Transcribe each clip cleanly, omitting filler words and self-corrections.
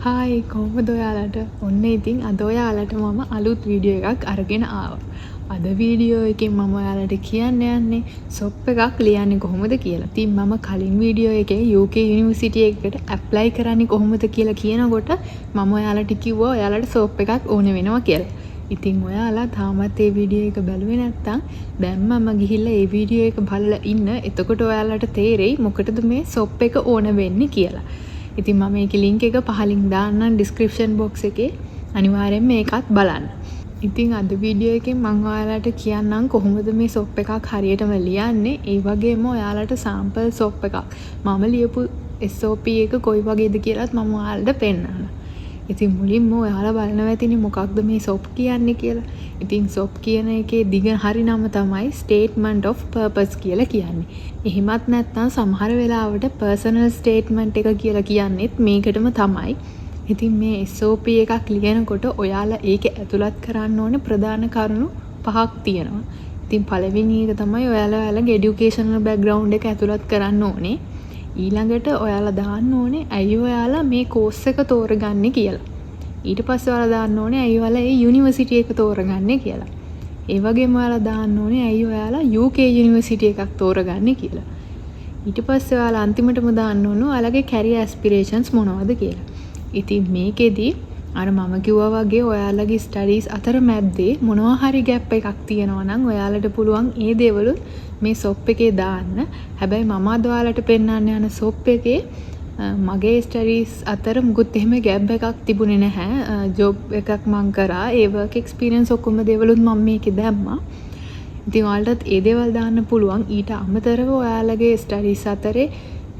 Hi කොහොමද ඔයාලට? ඔන්න ඉතින් අද ඔයාලට මම අලුත් වීඩියෝ එකක් අරගෙන ආවා. අද වීඩියෝ එකෙන් මම ඔයාලට කියන්න යන්නේ SOP එකක් ලියන්නේ කොහොමද කියලා. ඉතින් මම කලින් වීඩියෝ එකේ UK යුනිවර්සිටි එකකට ඇප්ලයි කරන්නේ කොහොමද කියලා කියනකොට මම ඔයාලට කිව්වා ඔයාලට SOP එකක් ඕන වෙනවා කියලා. ඉතින් ඔයාලා තාමත් මේ වීඩියෝ එක බැලුවේ නැත්නම් දැන් මම ගිහිල්ලා මේ වීඩියෝ එක බලලා ඉන්න. එතකොට ඔයාලට තේරෙයි මොකටද මේ SOP එක ඕන වෙන්නේ කියලා. ඉතින් මම මේකේ link එක පහලින් දාන්නම් description box එකේ. අනිවාර්යෙන් මේකත් බලන්න. ඉතින් අද වීඩියෝ එකෙන් මම ඔයාලට කියන්නම් කොහොමද මේ SOP එකක් හරියටම ලියන්නේ. ඒ වගේම ඔයාලට sample SOP එකක් මම ලියපු SOP එක කොයි වගේද කියලාත් මම ඔයාලට පෙන්නන්න. ඉතින් මුලින්ම ඔයාලා බලනවා ඇතිනේ මොකක්ද මේ SOP කියන්නේ කියලා. ඉතින් SOP කියන එකේ දිග හරි නම තමයි statement of purpose කියලා කියන්නේ. එහෙමත් නැත්නම් සමහර වෙලාවට personal statement එක කියලා කියන්නේත් මේකටම තමයි. ඉතින් මේ SOP එකක් ලියනකොට ඔයාලා ඒකේ ඇතුළත් කරන්න ඕනේ ප්‍රධාන කරුණු 5ක් තියෙනවා. ඉතින් පළවෙනි එක තමයි ඔයාලගේ educational background එක ඇතුළත් කරන්න ඕනේ. ඊළඟට ඔයාලා දාන්න ඕනේ ඇයි ඔයාලා මේ කෝස් එක තෝරගන්නේ කියලා. ඊට පස්සේ ඔයාලා දාන්න ඕනේ ඇයි ඔයාලා ඒ යුනිවර්සිටි එක තෝරගන්නේ කියලා. ඒ වගේම ඔයාලා දාන්න ඕනේ ඇයි ඔයාලා UK යුනිවර්සිටි එකක් තෝරගන්නේ කියලා. ඊට පස්සේ ඔයාලා අන්තිමටම දාන්න ඕනේ ඔයාලගේ career aspirations මොනවද කියලා. ඉතින් මේකෙදි අර මම කිව්වා වගේ ඔයාලගේ ස්ටඩීස් අතර මැද්දේ මොනවා හරි ગેප් එකක් තියෙනවා නම් ඔයාලට පුළුවන් ඒ දේවලුත් මේ SOP එකේ දාන්න. හැබැයි මම අද ඔයාලට පෙන්නන්න යන SOP එකේ මගේ ස්ටඩීස් අතර මුකුත් එහෙම ગેප් එකක් තිබුණේ නැහැ. ජොබ් එකක් මම කරා. ඒ වර්ක් එක්ස්පීරියන්ස් ඔක්කොම දේවලුත් මම මේකේ දැම්මා. ඉතින් ඔයාලටත් ඒ දේවල් දාන්න පුළුවන්. ඊට අමතරව ඔයාලගේ ස්ටඩීස් අතරේ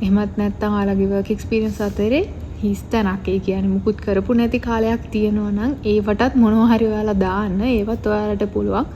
එහෙමත් නැත්නම් ඔයාලගේ වර්ක් එක්ස්පීරියන්ස් අතරේ හිස්තැනක් ඒ කියන්නේ මුකුත් කරපු නැති කාලයක් තියෙනවා නම් ඒවටත් මොනවා හරි ඔයාලා දාන්න. ඒවත් ඔයාලට පුළුවන්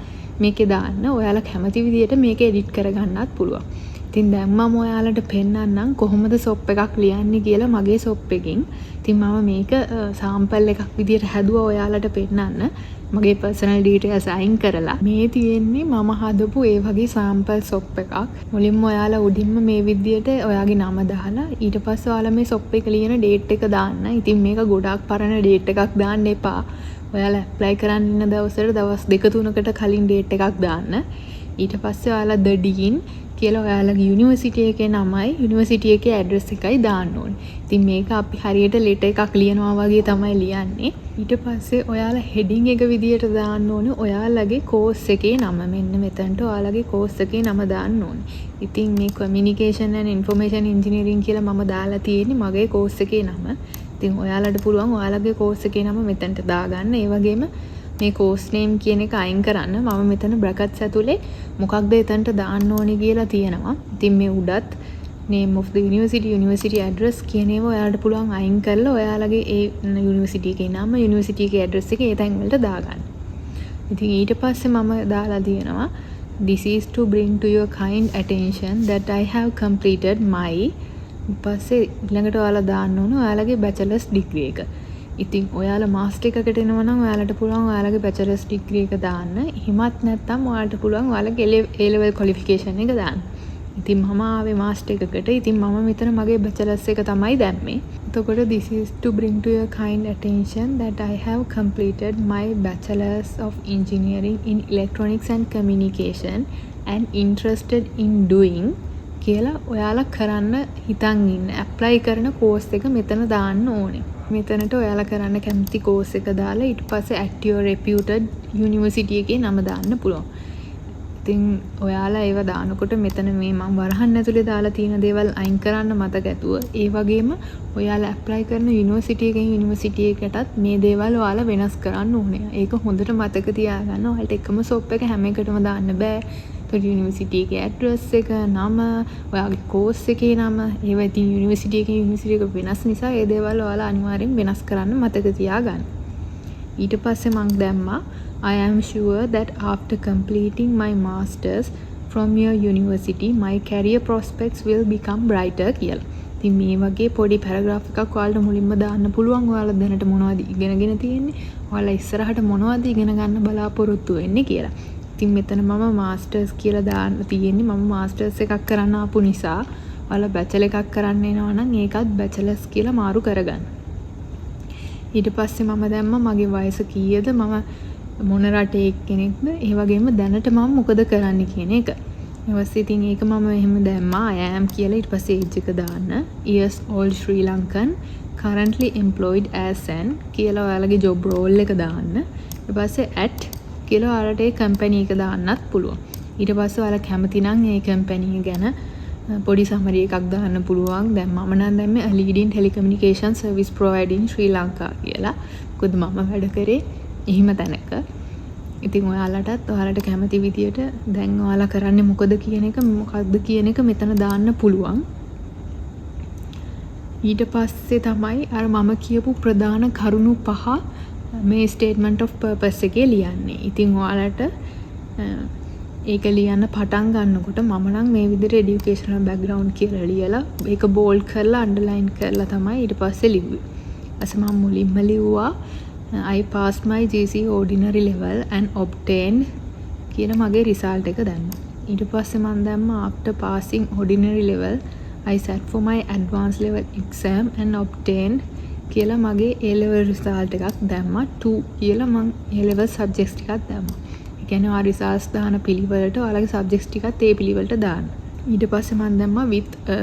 මේකේ දාන්න. ඔයාලා කැමති විදියට මේක එඩිට් කරගන්නත් පුළුවන්. ඉතින් දැන් මම ඔයාලට පෙන්නන්නම් කොහොමද SOP එකක් ලියන්නේ කියලා මගේ SOP එකකින්. ඉතින් මම මේක sample එකක් විදියට හැදුවා ඔයාලට පෙන්නන්න. මගේ personal details අයින් කරලා මේ තියෙන්නේ මම හදපු ඒ වගේ sample SOP එකක්. මුලින්ම ඔයාලා උඩින්ම මේ විදියට ඔයාගේ නම දාලා ඊට පස්සේ ඔයාලා මේ SOP එක ලියන date එක දාන්න. ඉතින් මේක ගොඩාක් පරණ date එකක් දාන්න එපා. ඔයාලා apply කරන්න ඉන්න දවසට දවස් 2-3කට කලින් date එකක් දාන්න. ඊට පස්සේ ඔයාලා the dean කියලා ඔයාලගේ යුනිවර්සිටි එකේ නමයි යුනිවර්සිටි එකේ ඇඩ්‍රස් එකයි දාන්න ඕනේ. ඉතින් මේක අපි හරියට ලෙටර් එකක් ලියනවා වගේ තමයි ලියන්නේ. ඊට පස්සේ ඔයාලා heading එක විදියට දාන්න ඕනේ ඔයාලගේ course එකේ නම. මෙන්න මෙතනට ඔයාලගේ course එකේ නම දාන්න ඕනේ. ඉතින් මේ communication and information engineering කියලා මම දාලා තියෙන්නේ මගේ course එකේ නම. ඉතින් ඔයාලට පුළුවන් ඔයාලගේ course එකේ නම මෙතනට දාගන්න. ඒ වගේම මේ course name කියන එක අයින් කරන්න. මම මෙතන brackets ඇතුලේ මොකක්ද එතනට දාන්න ඕනේ කියලා තියෙනවා. ඉතින් මේ උඩත් name of the university address කියන ඒවා ඔයාලට පුළුවන් අයින් කරලා ඔයාලගේ ඒ යුනිවර්සිටි එකේ නම යුනිවර්සිටි එකේ address එක ඒ තැන් වලට දාගන්න. ඉතින් ඊට පස්සේ මම දාලා තියෙනවා this is to bring to your kind attention that I have completed my ඊපස්සේ ඊළඟට ඔයාලා දාන්න ඕනේ ඔයාලගේ bachelor's degree එක. ඉතින් ඔයාලා මාස්ටර් එකකට එනවා නම් ඔයාලට පුළුවන් ඔයාලගේ බැචලර්ස් ඩිග්‍රී එක දාන්න. එහෙමත් නැත්නම් ඔයාලට පුළුවන් ඔයාලගේ A level qualification එක දාන්න. ඉතින් මම ආවේ මාස්ටර් එකකට. ඉතින් මම මෙතන මගේ බැචලර්ස් එක තමයි දැම්මේ. එතකොට this is to bring to your kind attention that I have completed my bachelor's of engineering in electronics and communication and interested in doing කියලා ඔයාලා කරන්න හිතන් ඉන්න ඇප්ලයි කරන කෝස් එක මෙතන දාන්න ඕනේ. මෙතනට ඔයාලා කරන්න කැමති කෝස් එක දාලා ඊට පස්සේ at your reputed university එකේ නම දාන්න පුළුවන්. ඉතින් ඔයාලා ඒව දානකොට මෙතන මේ මම වරහන් ඇතුලේ දාලා තියෙන දේවල් අයින් කරන්න මතක ඇතුව ඒ වගේම ඔයාලා ඇප්ලයි කරන යුනිවර්සිටි එකෙන් යුනිවර්සිටි එකටත් මේ දේවල් ඔයාලා වෙනස් කරන්න ඕනේ. ඒක හොඳට මතක තියාගන්න. ඔයාලට එකම SOP එක හැම එකටම දාන්න බෑ. යුනිවර්සිටි එකේ ඇඩ්‍රස් එක නම ඔයාගේ කෝස් එකේ නම ඒවා ඉතින් යුනිවර්සිටි එකේ යුනිවර්සිටි එක වෙනස් නිසා ඒ දේවල් ඔයාලා අනිවාර්යෙන් වෙනස් කරන්න මතක තියාගන්න. ඊට පස්සේ මම දැම්මා I am sure that after completing my masters from your university my career prospects will become brighter කියලා. ඉතින් මේ වගේ පොඩි පැරග්‍රාෆ් එකක් ඔයාලට මුලින්ම දාන්න පුළුවන්. ඔයාලා දැනට මොනවද ඉගෙනගෙන තියෙන්නේ? ඔයාලා ඉස්සරහට මොනවද ඉගෙන ගන්න බලාපොරොත්තු වෙන්නේ කියලා. ඉතින් මෙතන මම මාස්ටර්ස් කියලා දාන්න තියෙන්නේ. මම මාස්ටර්ස් එකක් කරන්න ආපු නිසා ඔයාලා බැචලර් එකක් කරන්න එනවා නම් ඒකත් බැචලර්ස් කියලා මාරු කරගන්න. ඊට පස්සේ මම දැම්මා මගේ වයස කීයද, මම මොන රටේ කෙනෙක්ද, ඒ වගේම දැනට මම මොකද කරන්නේ කියන එක. ඊට පස්සේ ඉතින් ඒක මම එහෙම දැම්මා I am කියලා. ඊට පස්සේ age එක දාන්න years old Sri Lankan currently employed as an කියලා ඔයාලගේ job role එක දාන්න. ඊට පස්සේ at කියලා ඔයාලට ඒ company එක දාන්නත් පුළුවන්. ඊට පස්සේ ඔයාලා කැමති නම් ඒ company ගැන පොඩි summary එකක් දාන්න පුළුවන්. දැන් මම නම් දැම්මේ a leading telecommunication service provider in Sri Lanka කියලා. මොකද මම වැඩ කරේ එහෙම තැනක. ඉතින් ඔයාලට කැමති විදියට දැන් ඔයාලා කරන්නේ මොකද කියන එක මෙතන දාන්න පුළුවන්. ඊට පස්සේ තමයි අර මම කියපු ප්‍රධාන කරුණු 5 මේ statement of purpose එකේ ලියන්නේ. ඉතින් ඔයාලට ඒක ලියන්න පටන් ගන්නකොට මම නම් මේ විදිහට educational background කියලා ලියලා ඒක bold කරලා underline කරලා තමයි ඊට පස්සේ ලිව්වේ. ඊපස්සේ මම මුලින්ම ලිව්වා I passed my GC ordinary level and obtained කියලා මගේ result එක දැම්මා. ඊට පස්සේ මම දැම්මා after passing ordinary level I sat for my advanced level exam and obtained කියලා මගේ A level result එකක් දැම්මා. 2 කියලා මම A level subjects ටිකක් දැම්මා. ඒ කියන්නේ ඔයා results දාන පිළිවෙලට ඔයාලගේ subjects ටිකත් ඒ පිළිවෙලට දාන්න. ඊට පස්සේ මම දැම්මා with a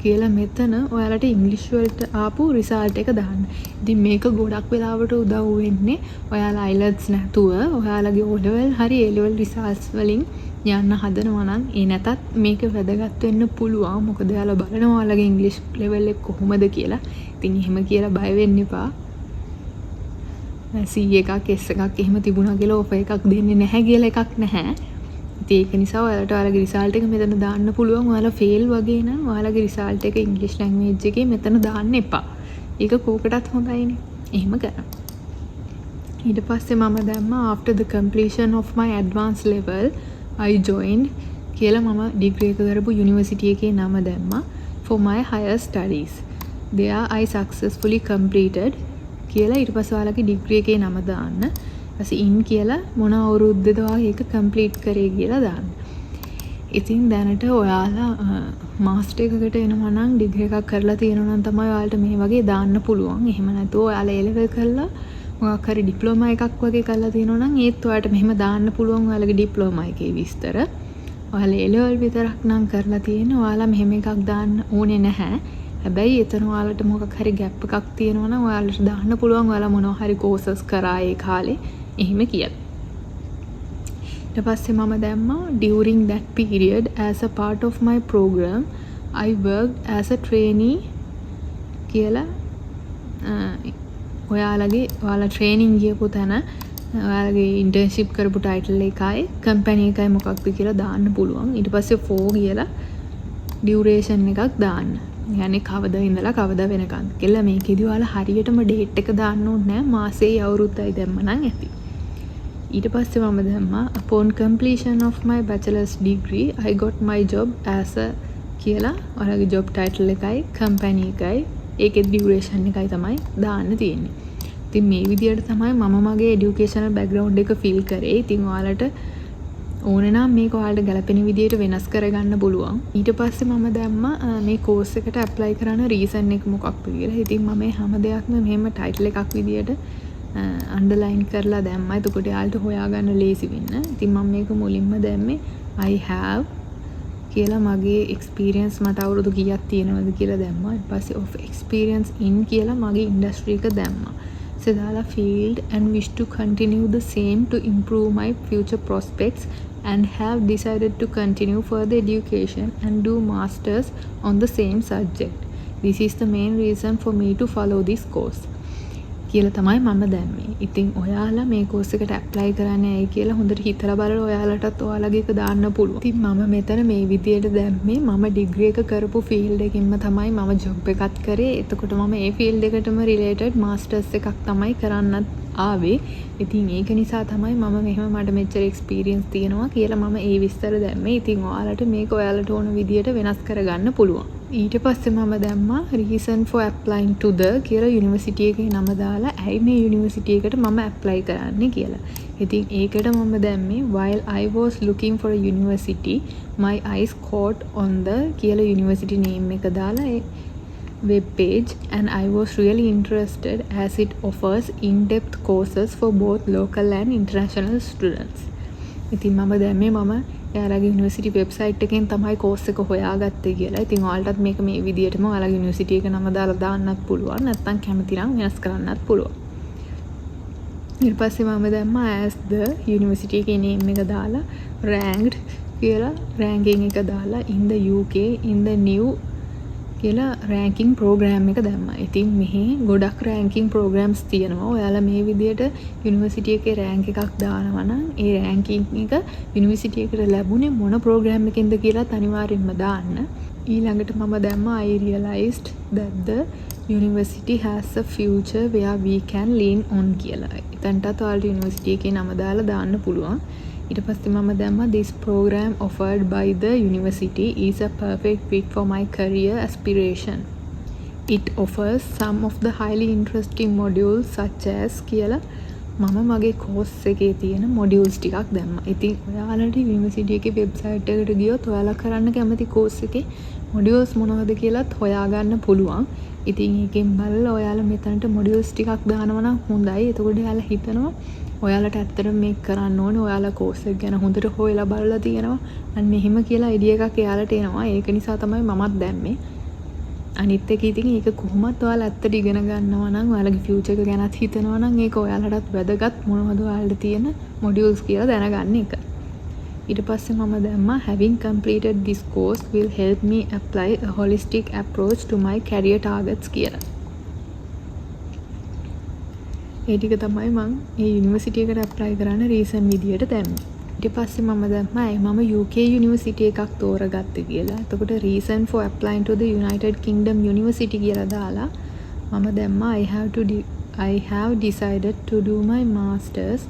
කියලා මෙතන ඔයාලට ඉංග්‍රීසි වලට ආපු result එක දාන්න. ඉතින් මේක ගොඩක් වෙලාවට උදව් වෙන්නේ ඔයාලා IELTS නැතුව ඔයාලගේ O level හරි A level results වලින් යන්න හදනවා නම් ඒ නැතත් මේක වැදගත් වෙන්න පුළුවන්. මොකද ඔයාලා බලනවා ඔයාලගේ ඉංග්‍රීසි level එක කොහොමද කියලා. ඉතින් එහෙම කියලා බය වෙන්න එපා. C එකක් S එකක් එහෙම තිබුණා කියලා offer එකක් දෙන්නේ නැහැ කියලා එකක් නැහැ. ඉතින් ඒක නිසා ඔයාලට ඔයාලගේ result එක මෙතන දාන්න පුළුවන්. ඔයාලා fail වගේ නම් ඔයාලගේ result එක English language එකේ මෙතන දාන්න එපා. ඒක කෝකටත් හොඳයිනේ. එහෙම කරන්න. ඊට පස්සේ මම දැම්මා after the completion of my advanced level I joined කියලා මම degree එක කරපු university එකේ නම දැම්මා for my higher studies. There I successfully completed කියලා ඊට පස්සේ ඔයාලගේ degree එකේ නම දාන්න. ඊපස්සේ in කියලා මොන අවුරුද්දද ඔයා ඒක complete කරේ කියලා දාන්න. ඉතින් දැනට ඔයාලා master එකකට එනවා නම් degree එකක් කරලා තියෙනවා නම් තමයි ඔයාලට මේ වගේ දාන්න පුළුවන්. එහෙම නැතුව ඔයාලා A level කරලා මොකක් හරි diploma එකක් වගේ කරලා තියෙනවා නම් ඒත් ඔයාලට මෙහෙම දාන්න පුළුවන් ඔයාලගේ diploma එකේ විස්තර. ඔයාලා A level විතරක් නම් කරලා තියෙන ඔයාලා මෙහෙම එකක් දාන්න ඕනේ නැහැ. හැබැයි එතන ඔයාලට මොකක් හරි gap එකක් තියෙනවා නම් ඔයාලට දාන්න පුළුවන් ඔයාලා මොනවා හරි courses කරා ඒ කාලේ එහෙම කියලා. ඊට පස්සේ මම දැම්මා during that period as a part of my program I worked as a trainee කියලා ඔයාලා training ගියපු තැන ඔයාලගේ internship කරපු title එකයි company එකයි මොකක්ද කියලා දාන්න පුළුවන්. ඊට පස්සේ 4 කියලා duration එකක් දාන්න. يعني කවදා ඉඳලා කවදා වෙනකන් කියලා මේකෙදි ඔයාලා හරියටම date එක දාන්න ඕනේ නැහැ. මාසෙයි අවුරුද්දයි දැම්මනම් ඇති. ඊට පස්සේ මම දැම්මා upon completion of my bachelor's degree I got my job as a කියලා ඔයාලගේ job title එකයි company එකයි ඒකේ duration එකයි තමයි දාන්න තියෙන්නේ. ඉතින් මේ විදිහට තමයි මම මගේ educational background එක fill කරේ. ඉතින් ඔයාලට ඕනේ නම් මේක ඔයාලට ගැලපෙන විදිහට වෙනස් කරගන්න පුළුවන්. ඊට පස්සේ මම දැම්මා මේ course එකට apply කරන්න reason එක මොකක්ද කියලා. ඉතින් මම මේ හැම දෙයක්ම මෙහෙම title එකක් විදිහට underline කරලා දැම්මා. එතකොට ඔයාලට හොයාගන්න ලේසි වෙන්න. ඉතින් මම මේක මුලින්ම දැම්මේ I have කියලා මගේ experience මට අවුරුදු කීයක් තියෙනවද කියලා දැම්මා. ඊට පස්සේ of experience in කියලා මගේ industry එක දැම්මා. දාලා field and wish to continue the same to improve my future prospects and have decided to continue further education and do masters on the same subject. This is the main reason for me to follow this course. කියලා තමයි මම දැම්මේ. ඉතින් ඔයාලා මේ course එකට apply කරන්න ඇයි කියලා හොඳට හිතලා බලලා ඔයාලටත් ඔයාලගේ එක දාන්න පුළුවන්. ඉතින් මම මෙතන මේ විදියට දැම්මේ මම degree එක කරපු field එකකින්ම තමයි මම job එකත් කරේ. එතකොට මම ඒ field එකටම related masters එකක් තමයි කරන්නත් ආවේ. ඉතින් ඒක නිසා තමයි මම මෙහෙම මට මෙච්චර experience තියෙනවා කියලා මම ඒ විස්තර දැම්මේ. ඉතින් ඔයාලට මේක ඔයාලට ඕන විදියට වෙනස් කරගන්න පුළුවන්. ඊට පස්සේ මම දැම්මා reason for applying to the කියලා university එකේ නම දාලා ඇයි මේ university එකට මම apply කරන්නේ කියලා. ඉතින් ඒකට මම දැම්මේ while I was looking for a university my eyes caught on the කියලා university name එක දාලා web page and I was really interested as it offers in-depth courses for both local and international students. ඉතින් මම දැම්මේ මම එයාලගේ university website එකෙන් තමයි කෝස් එක හොයාගත්තේ කියලා. ඉතින් ඔයාලටත් මේක මේ විදිහටම ඔයාලගේ යුනිවර්සිටි එක නම දාලා දාන්නත් පුළුවන්. නැත්නම් කැමති නම් වෙනස් කරන්නත් පුළුවන්. ඊට පස්සේ මම දැම්මා as the university එකේ name එක දාලා ranked කියලා ranking එක දාලා in the UK in the new කියලා රෑන්කින් ප්‍රෝග්‍රෑම් එක දැම්මා. ඉතින් මෙහි ගොඩක් රෑන්කින් ප්‍රෝග්‍රෑම්ස් තියෙනවා. ඔයාලා මේ විදිහට යුනිවර්සිටි එකේ රෑන්ක් එකක් දානවා නම් ඒ රෑන්කින් එක යුනිවර්සිටි එකට ලැබුණේ මොන ප්‍රෝග්‍රෑම් එකෙන්ද කියලාත් අනිවාර්යෙන්ම දාන්න. ඊළඟට මම දැම්මා I realized that the university has a future where we can lean on කියලා. එතනටත් ඔයාලට යුනිවර්සිටි එකේ නම දාලා දාන්න පුළුවන්. ඊට පස්සේ මම දැම්මා this program offered by the university is a perfect fit for my career aspiration. It offers some of the highly interesting modules such as කියලා මම මගේ course එකේ තියෙන modules ටිකක් දැම්මා. ඉතින් ඔයාලට university එකේ website එකට ගියොත් ඔයාලා කරන්න කැමති course එකේ modules මොනවද කියලාත් හොයාගන්න පුළුවන්. ඉතින් ඒකෙන් බලලා ඔයාලා මෙතනට modules ටිකක් දානවා නම් හොඳයි. එතකොට ඔයාලා හිතනවා ඔයාලට ඇත්තටම මේක කරන්න ඕනේ. ඔයාලා course එක ගැන හොඳට හොයලා බලලා තියෙනවා. අන්න එහෙම කියලා idea එකක් එයාලට එනවා. ඒක නිසා තමයි මමත් දැම්මේ. අනිත් එක ඉතින් ඒක කොහොමත් ඔයාලා ඇත්තට ඉගෙන ගන්නවා නම් ඔයාලගේ future එක ගැනත් හිතනවා නම් ඒක ඔයාලටත් වැදගත් මොනවද ඔයාලට තියෙන modules කියලා දැනගන්න එක. ඊට පස්සේ මම දැම්මා having completed this course will help me apply a holistic approach to my career targets කියලා. ඒ ටික තමයි මම මේ යුනිවර්සිටි එකට ඇප්ලයි කරන්න රීසන් විදියට දැම්මේ. ඊට පස්සේ මම දැම්මා මම UK යුනිවර්සිටි එකක් තෝරගත්තේ කියලා. එතකොට reason for applying to the United Kingdom University කියලා දාලා මම දැම්මා I have decided to do my masters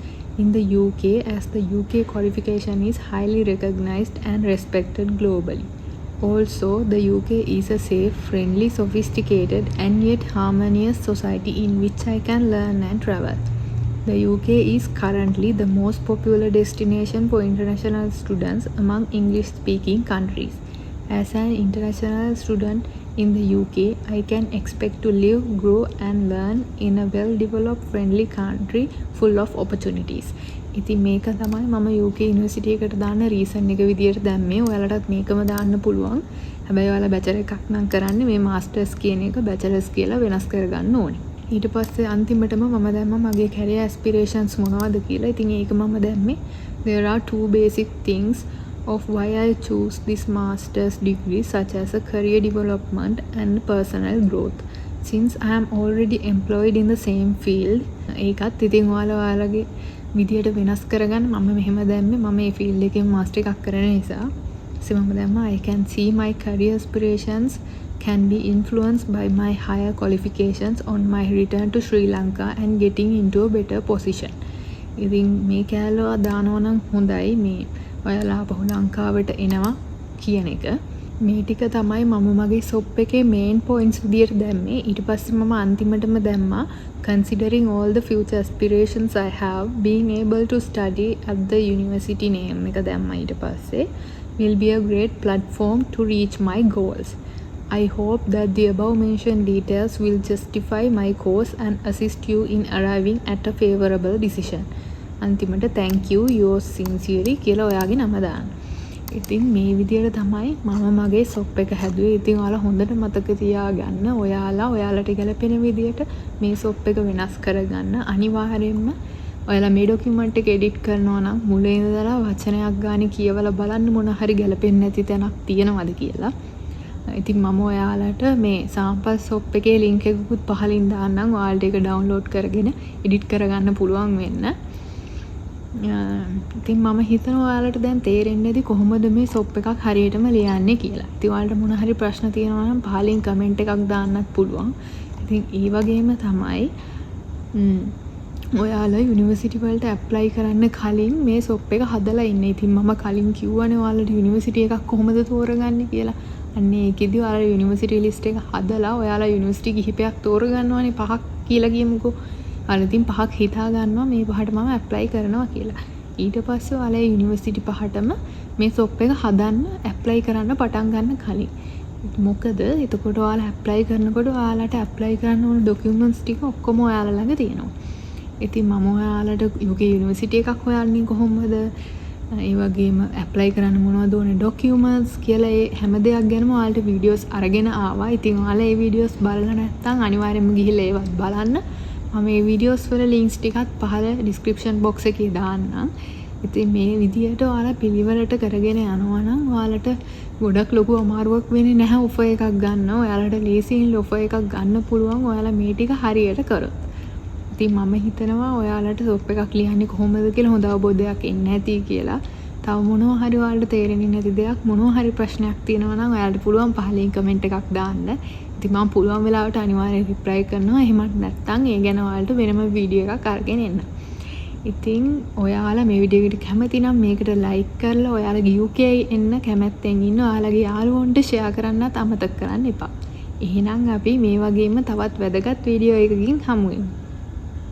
in the UK as the UK qualification is highly recognized and respected globally. Also, the UK is a safe, friendly, sophisticated and yet harmonious society in which I can learn and travel. The UK is currently the most popular destination for international students among English-speaking countries. As an international student in the UK, I can expect to live, grow and learn in a well-developed, friendly country full of opportunities. ඉතින් මේක තමයි මම UK university එකට දාන්න reason එක විදියට දැම්මේ. ඔයාලටත් මේකම දාන්න පුළුවන්. හැබැයි ඔයාලා බැචලර් එකක් නම් කරන්නේ මේ මාස්ටර්ස් කියන එක බැචලර්ස් කියලා වෙනස් කරගන්න ඕනේ. ඊට පස්සේ අන්තිමටම මම දැම්මා මගේ career aspirations මොනවද කියලා. ඉතින් ඒක මම දැම්මේ there are two basic things of why I choose this master's degree such as a career development and personal growth. Since I am already employed in the same field, ඒකත් ඉතින් ඔයාලගේ විදියට වෙනස් කරගන්න මම මෙහෙම දැම්මේ මම මේ ෆීල්ඩ් එකේ මාස්ටර් එකක් කරන නිසා. මම දැම්මා I can see my career aspirations can be influenced by my higher qualifications on my return to Sri Lanka and getting into a better position. ඉතින් මේ කැලේ දානවා නම් හොඳයි මේ ඔයාලා අපහු ලංකාවට එනවා කියන එක. මේ ටික තමයි මම මගේ SOP එකේ main points විදියට දැම්මේ. ඊට පස්සේ මම අන්තිමටම දැම්මා considering all the future aspirations I have, being able to study at the university name එක දැම්මා. ඊට පස්සේ will be a great platform to reach my goals. I hope that the above mentioned details will justify my course and assist you in arriving at a favorable decision. අන්තිමට thank you yours sincerely කියලා ඔයාගේ නම දාන්න. ඉතින් මේ විදියට තමයි මම මගේ SOP එක හැදුවේ. ඉතින් ඔයාලා හොඳට මතක තියාගන්න ඔයාලට ගැලපෙන විදියට මේ SOP එක වෙනස් කරගන්න. අනිවාර්යයෙන්ම ඔයාලා මේ ડોකියුමන්ට් එක එඩිට් කරනවා නම් මුලින් ඉඳලා වචනයක් ගානේ කියවලා බලන්න මොන හරි ගැලපෙන්නේ නැති තැනක් තියෙනවද කියලා. ඉතින් මම ඔයාලට මේ sample SOP එකේ link එකකුත් පහලින් දාන්නම්. ඔයාලට ඒක download කරගෙන edit කරගන්න පුළුවන් වෙන්න. ඉතින් මම හිතනවා ඔයාලට දැන් තේරෙන්නේ නැති කොහොමද මේ SOP එකක් හරියටම ලියන්නේ කියලා. ඉතින් ඔයාලට මොන හරි ප්‍රශ්න තියෙනවා නම් පහලින් කමෙන්ට් එකක් දාන්නත් පුළුවන්. ඉතින් ඒ වගේම තමයි ඔයාලා යුනිවර්සිටි වලට ඇප්ලයි කරන්න කලින් මේ SOP එක හදලා ඉන්න. ඉතින් මම කලින් කිව්වනේ ඔයාලට යුනිවර්සිටි එකක් කොහොමද තෝරගන්නේ කියලා. අන්න ඒකෙදි ඔයාලා යුනිවර්සිටි ලිස්ට් එක හදලා ඔයාලා යුනිවර්සිටි කිහිපයක් තෝරගන්නවානේ. 5ක් කියලා කියමුකෝ. ඔයාලා ඉතින් 5ක් හිතා ගන්නවා මේ 5ට මම ඇප්ලයි කරනවා කියලා. ඊට පස්සේ ඔයාලා යුනිවර්සිටි 5ටම මේ SOP එක හදන්න ඇප්ලයි කරන්න පටන් ගන්න කලින් මොකද එතකොට ඔයාලා ඇප්ලයි කරනකොට ඔයාලට ඇප්ලයි කරන්න ඕන ඩොකියුමන්ට්ස් ටික ඔක්කොම ඔයාලා ළඟ තියෙනවා. ඉතින් මම ඔයාලට UK යුනිවර්සිටි එකක් හොයන්නේ කොහොමද? ඒ වගේම ඇප්ලයි කරන්න මොනවද ඕනේ ඩොකියුමන්ට්ස් කියලා ඒ හැම දෙයක් ගැනම ඔයාලට වීඩියෝස් අරගෙන ආවා. ඉතින් ඔයාලා ඒ වීඩියෝස් බලලා නැත්නම් අනිවාර්යෙන්ම ගිහිල්ලා ඒවත් බලන්න. මම මේ වීඩියෝස් වල ලින්ක්ස් ටිකත් පහල ඩිස්ක්‍රිප්ෂන් බොක්ස් එකේ දාන්නම්. ඉතින් මේ විදියට ඔයාලා පිළිවෙලට කරගෙන යනවා නම් ඔයාලට ගොඩක් ලොකු අමාරුවක් වෙන්නේ නැහැ ඔෆර් එකක් ගන්න. ඔයාලට ලේසියෙන් ඔෆර් එකක් ගන්න පුළුවන් ඔයාලා මේ ටික හරියට කරොත්. ඉතින් මම හිතනවා ඔයාලට SOP එකක් ලියන්නේ කොහොමද කියලා හොඳ අවබෝධයක් එන්නේ නැති කියලා. තව මොනවා හරි ඔයාලට තේරෙන්නේ නැති දෙයක් මොනවා හරි ප්‍රශ්නයක් තියෙනවා නම් ඔයාලට පුළුවන් පහලින් කමෙන්ට් එකක් දාන්න. ඉතින් මම පුළුවන් වෙලාවට අනිවාර්යෙන් රිප්ලයි කරනවා. එහෙමත් නැත්නම් ඒ ගැන ඔයාලට වෙනම වීඩියෝ එකක් අරගෙන එන්න. ඉතින් ඔයාලා මේ වීඩියෝ එකට කැමති නම් මේකට ලයික් කරලා ඔයාලගේ UK එන්න කැමැත්තෙන් ඉන්න ඔයාලගේ යාළුවන්ට ෂෙයා කරන්නත් අමතක කරන්න එපා. එහෙනම් අපි මේ වගේම තවත් වැදගත් වීඩියෝ එකකින් හමු වෙමු.